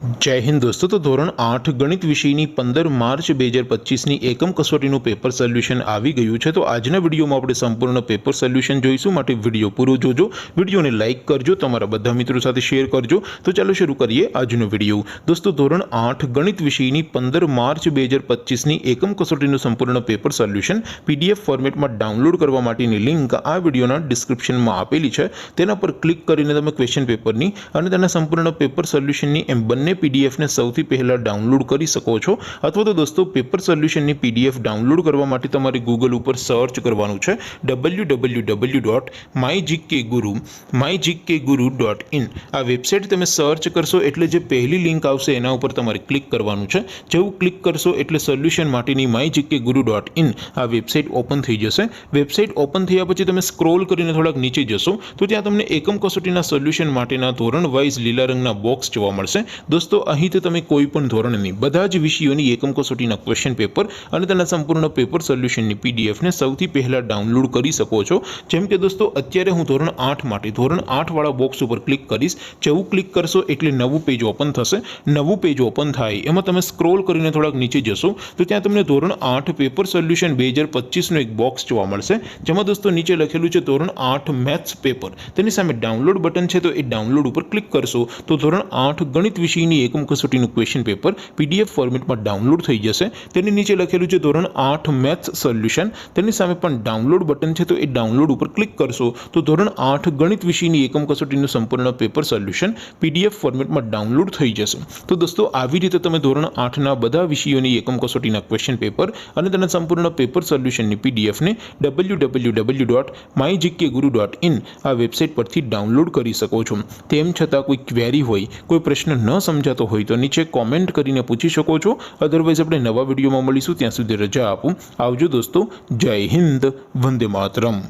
जय हिंद दोस्तों। तो धोरण 8 गणित विषयनी 15 मार्च 2025 एकम कसोटीનું પેપર સોલ્યુશન આવી ગયું છે। તો આજના વિડીયોમાં આપણે સંપૂર્ણ પેપર સોલ્યુશન જોઈશું, માટે વિડીયો પૂરો જોજો, વિડીયોને લાઇક કરજો, તમારા બધા મિત્રો સાથે શેર કરજો। તો ચાલો શરૂ કરીએ આજનો વિડીયો। દોસ્તો ધોરણ 8 ગણિત વિષયની 15 માર્ચ 2025 એકમ કસોટીનું સંપૂર્ણ પેપર સોલ્યુશન પીડીએફ ફોર્મેટમાં ડાઉનલોડ કરવા માટેની લિંક આ વિડીયોના ડિસ્ક્રિપ્શનમાં આપેલી છે। તેના પર ક્લિક કરીને તમે ક્વેશ્ચન પેપરની અને તેના સંપૂર્ણ પેપર સોલ્યુશનની એમ બંને पीडीएफ ने सौथी पहला डाउनलॉड करी सको छो। अथवा तो दोस्तों पेपर सोल्यूशन ની पीडीएफ डाउनलॉड करवा माटे तमारे गूगल पर सर्च करवानुं छे www.mygkguru.in। आ वेबसाइट तमे सर्च करशो एटले जे पहली लिंक आवशे एना उपर तमारे क्लिक करवानुं छे। जेवुं क्लिक करशो एटले सोल्यूशन माटेनी mygkguru.in आ वेबसाइट ओपन थई जशे। वेबसाइट ओपन थया पछी तमे स्क्रॉल करीने थोड़ाक नीचे जशो तो त्यां तमने एकम कसोटीना सोल्यूशन माटेना धोरण वाइज लीला रंगना बॉक्स जोवा मळशे। दोस्तों અહીંથી તમે કોઈ પણ ધોરણની બધા જ વિષયોની એકમ કસોટીના ક્વેશ્ચન પેપર અને તેના સંપૂર્ણ પેપર સોલ્યુશનની પીડીએફને સૌથી પહેલા ડાઉનલોડ કરી શકો છો। જેમ કે દોસ્તો અત્યારે હું ધોરણ 8 માટે ધોરણ 8 વાળા બોક્સ ઉપર ક્લિક કરીશ। જેવું ક્લિક કરશો એટલે નવું પેજ ઓપન થશે। નવું પેજ ઓપન થાય એમાં તમે સ્ક્રોલ કરીને થોડાક નીચે જશો તો ત્યાં તમને ધોરણ 8 પેપર સોલ્યુશન 2025 નો એક બોક્સ જોવા મળશે, જેમાં દોસ્તો નીચે લખેલું છે ધોરણ 8 મેથ્સ પેપર। તેની સામે ડાઉનલોડ બટન છે, તો એ ડાઉનલોડ ઉપર ક્લિક કરશો તો ધોરણ 8 ગણિત વિષયની એકમ कसोटीનું क्वेश्चन पेपर पीडीएफ फॉर्मेट में डाउनलॉड थई जशे। तेनी नीचे लखेलुं छे धोरण 8 मैथ्स सोल्यूशन। तेनी सामे पण डाउनलॉड बटन छे, तो ए डाउनलॉड पर क्लिक करशो तो धोरण 8 गणित विषयनी एकम कसोटीનું संपूर्ण पेपर सोल्यूशन पीडीएफ फॉर्मेट में डाउनलॉड थई जशे। तो दोस्तों આવી રીતે તમે ધોરણ 8 ના બધા વિષયોની એકમ કસોટીના ક્વેશ્ચન પેપર અને તેના સંપૂર્ણ પેપર સોલ્યુશનની પીડીએફ ને www.mygkguru.in આ વેબસાઇટ પરથી ડાઉનલોડ કરી શકો છો। તેમ છતાં કોઈ ક્વેરી હોય, કોઈ પ્રશ્ન ન સમજાતો હોય तो नीचे कॉमेंट करीने पूछी शको छो। अदरवाइज अपने नवा विडियो में मळीशुं, त्यां सुधी रजा आपो। आवजो दोस्तों। जय हिंद, वंदे मातरम।